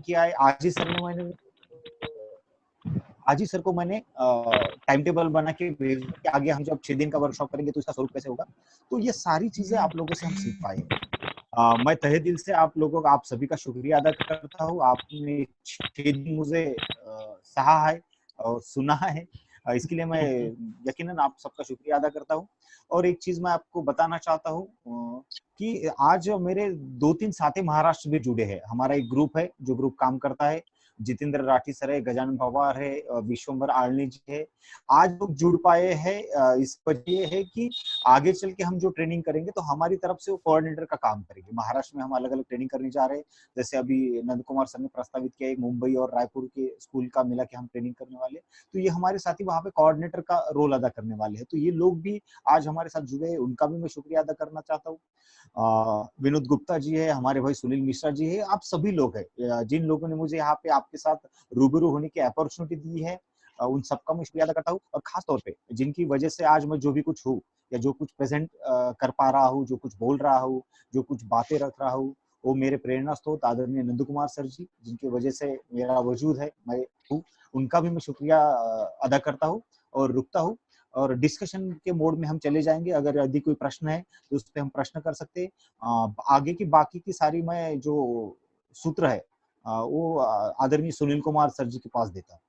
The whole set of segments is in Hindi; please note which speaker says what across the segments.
Speaker 1: किया है। आज ही सर को मैंने टाइम टेबल बना के भेज कि आगे हम जब 6 दिन का वर्कशॉप करेंगे तो इसका स्वरूप कैसे होगा। तो ये सारी चीजें आप लोगों से हम सीख पाए हैं। मैं तहे दिल से आप सभी का शुक्रिया अदा करता हूँ। आपने 6 दिन मुझे सहा है और सुना है, इसके लिए मैं यकीनन आप सबका शुक्रिया अदा करता हूँ। और एक चीज मैं आपको बताना चाहता हूँ कि आज मेरे 2-3 साथी महाराष्ट्र भी जुड़े हैं। हमारा एक ग्रुप है जो ग्रुप काम करता है। जितेंद्र राठी सर है, गजानन पवार है, विश्वंभर आर्णी जी है। आज लोग जुड़ पाए हैं, इस वजह ये है कि आगे चल के हम जो ट्रेनिंग करेंगे तो हमारी तरफ से वो कोऑर्डिनेटर का काम करेंगे। महाराष्ट्र में हम अलग अलग ट्रेनिंग करने जा रहे हैं। जैसे अभी नंद कुमार सर ने प्रस्तावित किया, एक मुंबई और रायपुर के स्कूल का मिला के हम ट्रेनिंग करने वाले। तो ये हमारे साथी वहां पे कोऑर्डिनेटर का रोल अदा करने वाले हैं। तो ये लोग भी आज हमारे साथ जुड़े हैं, उनका भी मैं शुक्रिया अदा करना चाहता हूँ। विनोद गुप्ता जी है, हमारे भाई सुनील मिश्रा जी है, आप सभी लोग हैं जिन लोगों ने मुझे यहाँ पे आपके साथ रूबरू होने की अपॉर्चुनिटी दी है, उन सबका मैं शुक्रिया अदा करता हूँ। और खास तौर पे जिनकी वजह से आज मैं जो भी कुछ हूँ या जो कुछ प्रेजेंट कर पा रहा हूँ, जो कुछ बोल रहा हूँ, जो कुछ बातें रख रहा हूँ, वो मेरे प्रेरणा स्रोत आदरणीय नंद कुमार सर जी, जिनकी वजह से मेरा वजूद है, मैं हूँ। उनका भी मैं शुक्रिया अदा करता हूँ और रुकता हूँ। और डिस्कशन के मोड में हम चले जाएंगे। अगर यदि कोई प्रश्न है तो उस पर हम प्रश्न कर सकते हैं। आगे की बाकी की सारी मैं जो सूत्र है वो आदरणीय सुनील कुमार सर जी के पास देता हूँ।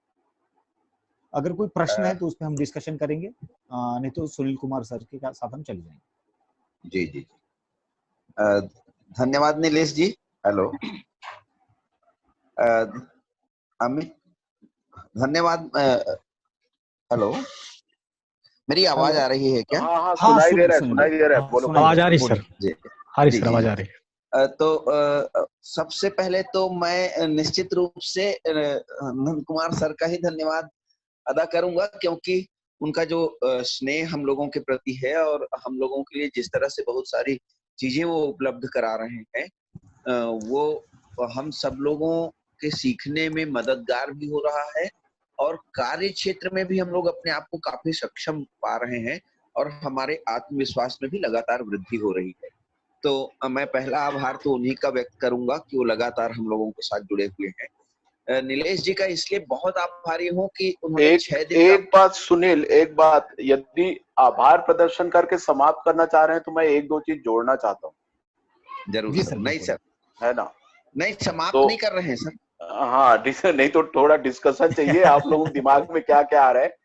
Speaker 1: अगर कोई प्रश्न है तो उस पर हम डिस्कशन करेंगे, नहीं तो सुनील कुमार सर के साथ हम चले जाएंगे।
Speaker 2: जी जी, धन्यवाद नीलेश जी। हेलो अमित, धन्यवाद। हेलो, मेरी आवाज आ रही है क्या?
Speaker 3: हाँ, सुनाई दे रहा है, बोलो।
Speaker 4: आवाज आ रही सर,
Speaker 2: जी
Speaker 4: आ रही सर, आवाज आ रही है।
Speaker 2: तो सबसे पहले तो मैं निश्चित रूप से नंद कुमार सर का ही धन्यवाद अदा करूंगा, क्योंकि उनका जो स्नेह हम लोगों के प्रति है और हम लोगों के लिए जिस तरह से बहुत सारी चीजें वो उपलब्ध करा रहे हैं, वो हम सब लोगों के सीखने में मददगार भी हो रहा है और कार्य क्षेत्र में भी हम लोग अपने आप को काफी सक्षम पा रहे हैं और हमारे आत्मविश्वास में भी लगातार वृद्धि हो रही है। तो मैं पहला आभार तो उन्हीं का व्यक्त करूंगा कि वो लगातार हम लोगों के साथ जुड़े हुए हैं। नीलेश जी का इसलिए बहुत आभारी हूँ कि उन्होंने 6 दिन
Speaker 3: एक बात सुनील, एक बात, यदि आभार प्रदर्शन करके समाप्त करना चाह रहे हैं तो मैं 1-2 चीज जोड़ना चाहता हूँ।
Speaker 2: जरूर सर। नहीं सर,
Speaker 3: है ना,
Speaker 2: नहीं समाप्त तो नहीं कर रहे हैं सर।
Speaker 3: हाँ, नहीं तो थोड़ा डिस्कशन चाहिए। आप लोगों के दिमाग में क्या क्या आ रहा है,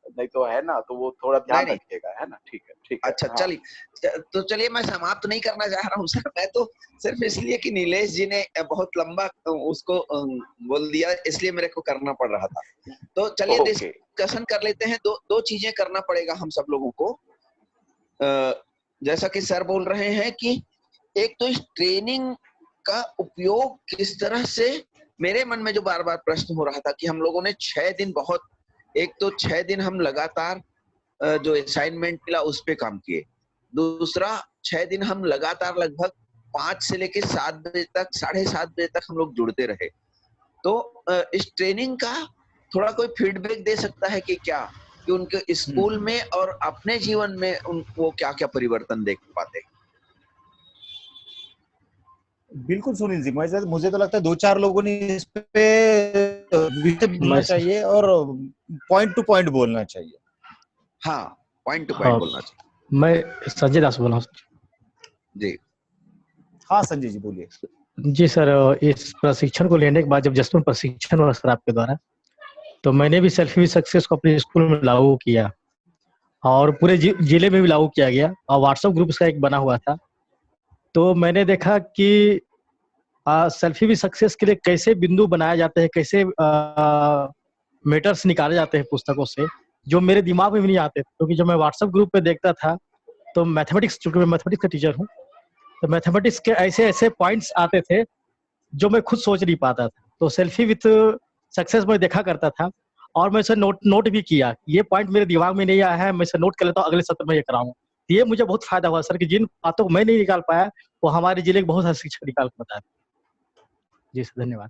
Speaker 3: नहीं तो है ना, तो वो थोड़ा ध्यान रखिएगा, है ना। ठीक है, ठीक है।
Speaker 2: अच्छा, चलिए तो चलिए, मैं समाप्त नहीं करना चाह रहा हूँ सर। मैं तो सिर्फ इसलिए कि नीलेश जी ने बहुत लंबा उसको बोल दिया, इसलिए मेरे को करना पड़ रहा था। तो चलिए डिस्कशन कर लेते हैं। दो चीजें करना पड़ेगा हम सब लोगों को। जैसा कि सर बोल रहे हैं कि एक तो इस ट्रेनिंग का उपयोग किस तरह से, मेरे मन में जो बार बार प्रश्न हो रहा था कि हम लोगों ने 6 दिन एक तो 6 दिन हम लगातार जो असाइनमेंट मिला उस पे काम किए। दूसरा, 6 दिन हम लगातार लगभग 5 से लेके 7 बजे तक, 7:30 बजे तक हम लोग जुड़ते रहे। तो इस ट्रेनिंग का थोड़ा कोई फीडबैक दे सकता है कि क्या, कि उनके स्कूल में और अपने जीवन में वो क्या क्या परिवर्तन देख पाते?
Speaker 1: बिल्कुल सुनील जी, मुझे तो लगता है 2-4 लोगों ने इस पे बोलना चाहिए और पॉइंट टू पॉइंट बोलना चाहिए।
Speaker 2: हाँ, पॉइंट टू पॉइंट बोलना चाहिए।
Speaker 4: मैं संजय दास बोल रहा हूँ
Speaker 2: जी।
Speaker 1: हाँ संजय जी बोलिए।
Speaker 4: जी सर, इस प्रशिक्षण को लेने के बाद जब जसपुर प्रशिक्षण हुआ सर आपके द्वारा, तो मैंने भी सेल्फी विद सक्सेस को अपने स्कूल में लागू किया और पूरे जिले में भी लागू किया गया और व्हाट्सएप ग्रुप का एक बना हुआ था। तो मैंने देखा कि सेल्फी विद सक्सेस के लिए कैसे बिंदु बनाए जाते हैं, कैसे मेटर्स निकाले जाते हैं पुस्तकों से, जो मेरे दिमाग में भी नहीं आते। क्योंकि जब मैं व्हाट्सएप ग्रुप पे देखता था तो मैथमेटिक्स, चूंकि मैं मैथमेटिक्स का टीचर हूँ, तो मैथमेटिक्स के ऐसे ऐसे पॉइंट्स आते थे जो मैं खुद सोच नहीं पाता था। तो सेल्फी विथ सक्सेस में देखा करता था और मैं इसे नोट भी किया। ये पॉइंट मेरे दिमाग में नहीं आया है, मैं इसे नोट कर लेता हूँ, अगले सत्र में ये कराऊंगा। ये मुझे बहुत फायदा हुआ सर, कि जिन बातों को मैं नहीं निकाल पाया वो हमारे जिले के बहुत सारे शिक्षक निकाल कर बताए। जी सर, धन्यवाद।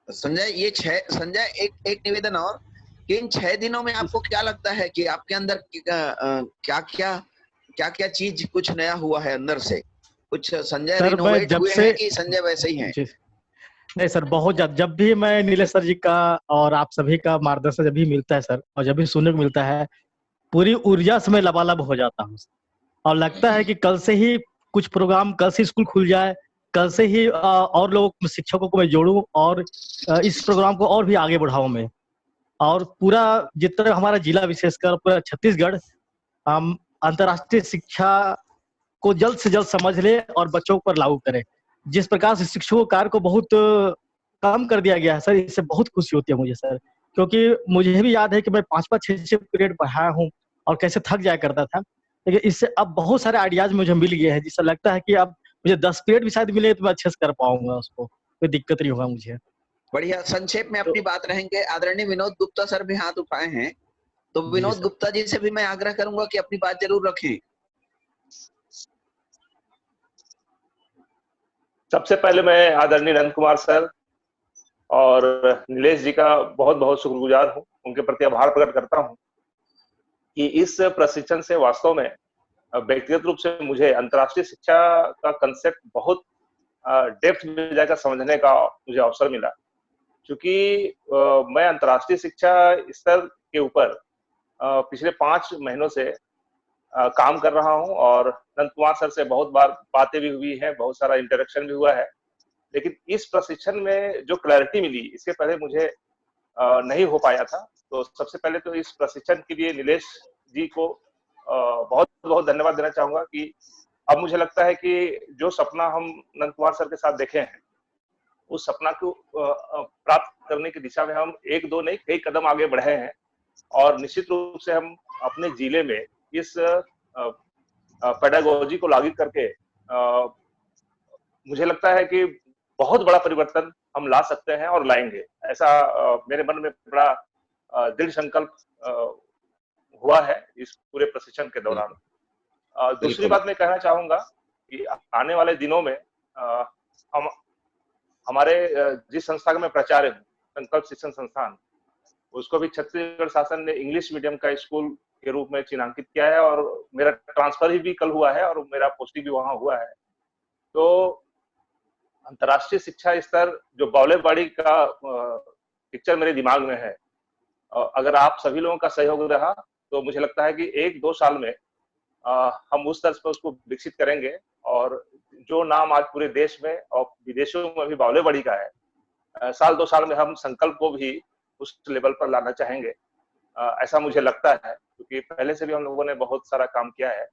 Speaker 2: संजय, संजय एक निवेदन और, कि इन 6 दिनों में आपको क्या लगता है कि आपके अंदर क्या क्या चीज कुछ नया हुआ है अंदर से? कुछ संजय रिनोवेट हुए हैं कि संजय वैसे ही हैं?
Speaker 4: नहीं सर, बहुत ज्यादा। जब भी मैं नीलेश सर जी का और आप सभी का मार्गदर्शन जब भी मिलता है सर, और जब भी सुनने को मिलता है, पूरी ऊर्जा से मैं लबालब हो जाता हूँ। और लगता है कि कल से ही कुछ प्रोग्राम, कल से स्कूल खुल जाए, कल से ही और लोगों शिक्षकों को मैं जोड़ूं और इस प्रोग्राम को और भी आगे बढ़ाऊं मैं। और पूरा जितना हमारा जिला, विशेषकर पूरा छत्तीसगढ़, हम अंतर्राष्ट्रीय शिक्षा को जल्द से जल्द समझ ले और बच्चों पर लागू करे। जिस प्रकार से शिक्षकों कार्य को बहुत कम कर दिया गया है सर, इससे बहुत खुशी होती है मुझे सर। क्योंकि मुझे भी याद है कि मैं 5-5 6-6 पीरियड पढ़ाया हूँ और कैसे थक जाया करता था। लेकिन इससे अब बहुत सारे आइडियाज मुझे मिल गए हैं, जिससे लगता है कि अब मुझे 10 पीरियड भी शायद मिले तो मैं अच्छे से कर पाऊंगा उसको, कोई दिक्कत नहीं होगा मुझे।
Speaker 2: बढ़िया। संक्षेप में अपनी बात रहेंगे। आदरणीय विनोद गुप्ता सर भी हाथ उठाए हैं, तो
Speaker 4: जी
Speaker 2: विनोद
Speaker 4: सर।
Speaker 2: गुप्ता जी से भी मैं आग्रह करूंगा कि अपनी बात जरूर रखें।
Speaker 5: सबसे पहले मैं आदरणीय नंद कुमार सर और नीलेश जी का बहुत बहुत शुक्रगुजार हूँ, उनके प्रति आभार प्रकट करता हूँ कि इस प्रशिक्षण से वास्तव में व्यक्तिगत रूप से मुझे अंतर्राष्ट्रीय शिक्षा का कंसेप्ट बहुत डेप्थ में जाकर समझने का मुझे अवसर मिला। क्योंकि मैं अंतर्राष्ट्रीय शिक्षा स्तर के ऊपर पिछले 5 महीनों से काम कर रहा हूं और नंद कुमार सर से बहुत बार बातें भी हुई हैं, बहुत सारा इंटरेक्शन भी हुआ है। लेकिन इस प्रशिक्षण में जो क्लैरिटी मिली, इसके पहले मुझे नहीं हो पाया था। तो सबसे पहले तो इस प्रशिक्षण के लिए नीलेश जी को बहुत बहुत धन्यवाद देना चाहूंगा कि अब मुझे लगता है कि जो सपना हम नंद कुमार सर के साथ देखे हैं, उस सपना को प्राप्त करने की दिशा में हम 1-2 नहीं, कई कदम आगे बढ़े हैं। और निश्चित रूप से हम अपने जिले में इस पेडागोजी को लागू करके मुझे लगता है कि बहुत बड़ा परिवर्तन हम ला सकते हैं और लाएंगे। ऐसा मेरे मन में बड़ा दृढ़ संकल्प हुआ है इस पूरे प्रशिक्षण के दौरान। दूसरी बात मैं कहना चाहूंगा कि आने वाले दिनों में हम हमारे जिस संस्था का मैं प्राचार्य हूँ, संकल्प शिक्षण संस्थान, उसको भी छत्तीसगढ़ शासन ने इंग्लिश मीडियम का स्कूल के रूप में चिन्हांकित किया है और मेरा ट्रांसफर भी कल हुआ है और मेरा पोस्टिंग भी वहां हुआ है। तो अंतर्राष्ट्रीय शिक्षा स्तर जो बावलेबाड़ी का पिक्चर मेरे दिमाग में है, अगर आप सभी लोगों का सहयोग रहा तो मुझे लगता है कि 1-2 साल में हम उस तरह पर उसको विकसित करेंगे और जो नाम आज पूरे देश में और विदेशों में भी बावलेबाड़ी का है, साल 2 साल में हम संकल्प को भी उस लेवल पर लाना चाहेंगे। ऐसा मुझे लगता है, क्योंकि पहले से भी हम लोगों ने बहुत सारा काम किया है,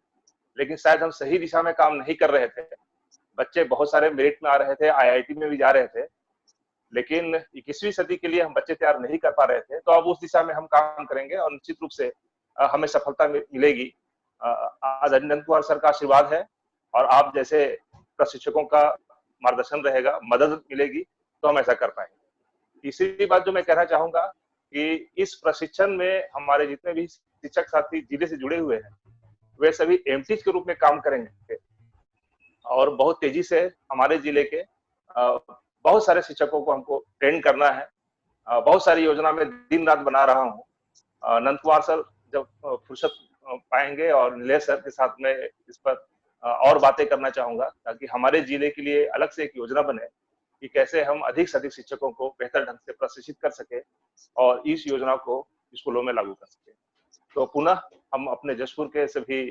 Speaker 5: लेकिन शायद हम सही दिशा में काम नहीं कर रहे थे। बच्चे बहुत सारे मेरिट में आ रहे थे, IIT में भी जा रहे थे, लेकिन 21वीं सदी के लिए हम बच्चे तैयार नहीं कर पा रहे थे। तो अब उस दिशा में हम काम करेंगे और निश्चित रूप से हमें सफलता मिलेगी। आदरणीय नंद कुमार सर का आशीर्वाद है और आप जैसे प्रशिक्षकों का मार्गदर्शन रहेगा, मदद मिलेगी, तो हम ऐसा कर पाएंगे। तीसरी बात जो मैं कहना चाहूंगा कि इस प्रशिक्षण में हमारे जितने भी शिक्षक साथी जिले से जुड़े हुए हैं, वे सभी एमटीज के रूप में काम करेंगे और बहुत तेजी से हमारे जिले के बहुत सारे शिक्षकों को हमको ट्रेन करना है। बहुत सारी योजना में दिन रात बना रहा हूँ। नंद कुमार सर जब फुर्सत पाएंगे और नीलेश सर के साथ में इस पर और बातें करना चाहूंगा, ताकि हमारे जिले के लिए अलग से एक योजना बने कि कैसे हम अधिक से अधिक शिक्षकों को बेहतर ढंग से प्रशिक्षित कर सके और इस योजना को स्कूलों में लागू कर सके। तो पुनः हम अपने जशपुर के सभी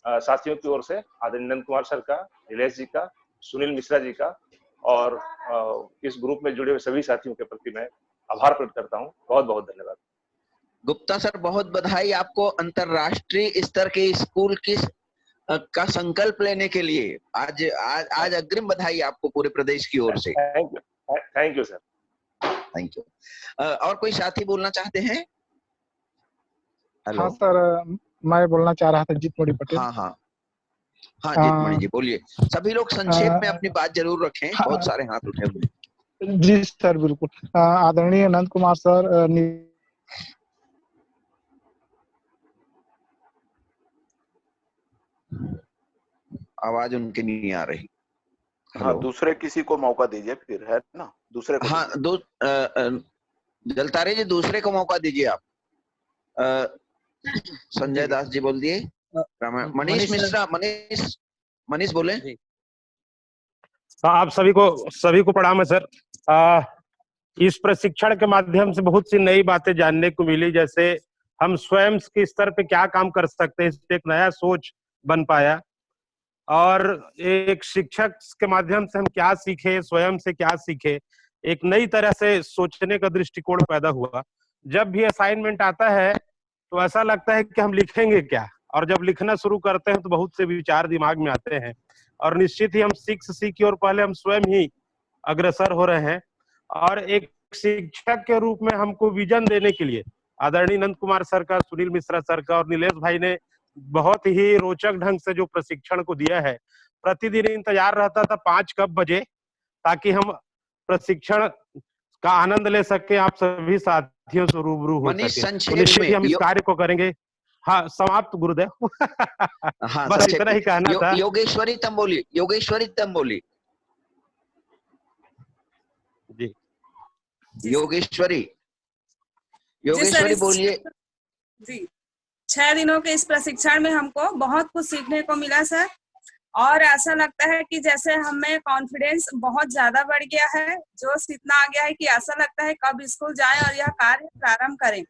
Speaker 5: साथियों की ओर से आदरणीय नंद कुमार सर का, नीलेश जी का, सुनील मिश्रा जी का और इस ग्रुप में जुड़े हुए सभी साथियों के प्रति मैं आभार प्रकट करता हूँ। बहुत बहुत धन्यवाद।
Speaker 2: गुप्ता सर, बहुत बधाई आपको अंतरराष्ट्रीय स्तर के स्कूल की का संकल्प लेने के लिए। आज अग्रिम बधाई आपको पूरे प्रदेश की ओर से।
Speaker 5: Thank you sir.
Speaker 2: Thank you. और कोई साथी बोलना चाहते हैं?
Speaker 6: हाँ सर, मैं बोलना चाह रहा था, जीतमणि पटेल।
Speaker 2: हाँ जीतमणि जी बोलिए। सभी लोग संक्षेप में अपनी बात जरूर रखें, बहुत सारे हाथ उठे हुए।
Speaker 6: जी सर, बिल्कुल। आदरणीय नंद कुमार सर,
Speaker 2: आवाज उनकी नहीं आ रही।
Speaker 3: हाँ, दूसरे किसी को मौका दीजिए फिर, है ना? दूसरे को।
Speaker 2: हाँ, जलतारे जी दूसरे को मौका दीजिए आप। संजय दास जी बोल दिए। मनीष मिश्रा, मनीष बोले।
Speaker 7: आप सभी को प्रणाम है सर। इस प्रशिक्षण के माध्यम से बहुत सी नई बातें जानने को मिली, जैसे हम स्वयं के स्तर पे क्या काम कर सकते हैं, इस पे एक नया सोच बन पाया। और एक शिक्षक के माध्यम से हम क्या सीखे, स्वयं से क्या सीखे, एक नई तरह से सोचने का दृष्टिकोण पैदा हुआ। जब भी असाइनमेंट आता है तो ऐसा लगता है कि हम लिखेंगे क्या, और जब लिखना शुरू करते हैं तो बहुत से विचार दिमाग में आते हैं, और निश्चित ही हम सीख की ओर पहले हम स्वयं ही अग्रसर हो रहे हैं। और एक शिक्षक के रूप में हमको विजन देने के लिए आदरणीय नंद कुमार सर का, सुनील मिश्रा सर का और नीलेश भाई ने बहुत ही रोचक ढंग से जो प्रशिक्षण को दिया है। प्रतिदिन इंतजार रहता था 5 कब बजे, ताकि हम प्रशिक्षण का आनंद ले सके, आप सभी साथियों से रूबरू हो सके। तो निश्चित ही हम इस कार्य को करेंगे। हाँ, समाप्त गुरुदेव।
Speaker 2: हाँ,
Speaker 7: बस इतना ही कहना था।
Speaker 2: योगेश्वरी तम बोली, योगेश्वरी तम बोली
Speaker 7: जी,
Speaker 2: योगेश्वरी बोलिए
Speaker 8: जी। 6 दिनों के इस प्रशिक्षण में हमको बहुत कुछ सीखने को मिला सर, और ऐसा लगता है कि जैसे हमें कॉन्फिडेंस बहुत ज्यादा बढ़ गया है, जोश इतना आ गया है कि ऐसा लगता है कब स्कूल जाएं और यह कार्य प्रारंभ करें।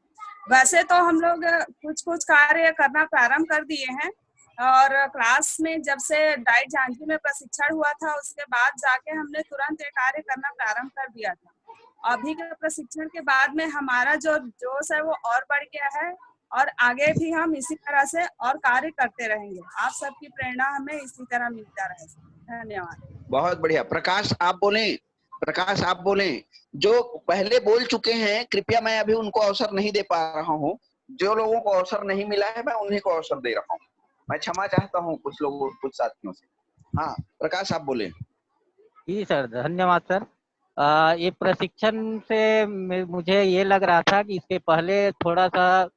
Speaker 8: वैसे तो हम लोग कुछ कार्य करना प्रारंभ कर दिए हैं, और क्लास में जब से डाइट झांझी में प्रशिक्षण हुआ था उसके बाद जाके हमने तुरंत ये कार्य करना प्रारंभ कर दिया था। अभी के प्रशिक्षण के बाद में हमारा जो जोश है वो और बढ़ गया है, और आगे भी हम इसी तरह से और कार्य करते रहेंगे। आप सबकी प्रेरणा हमें इसी तरह मिलता रहे। धन्यवाद।
Speaker 2: बहुत बढ़िया। प्रकाश आप बोले। जो पहले बोल चुके हैं, कृपया मैं अभी उनको अवसर नहीं दे पा रहा हूँ। जो लोगों को अवसर नहीं मिला है मैं उन्हीं को अवसर दे रहा हूँ। मैं क्षमा चाहता हूँ कुछ साथियों से। हाँ, प्रकाश आप बोले।
Speaker 9: जी सर, धन्यवाद सर। ये प्रशिक्षण से मुझे ये लग रहा था कि इसके पहले थोड़ा सा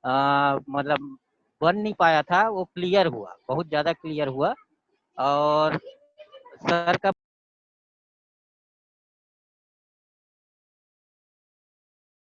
Speaker 9: मतलब बन नहीं पाया था, वो क्लियर हुआ, बहुत ज्यादा क्लियर हुआ। और सर का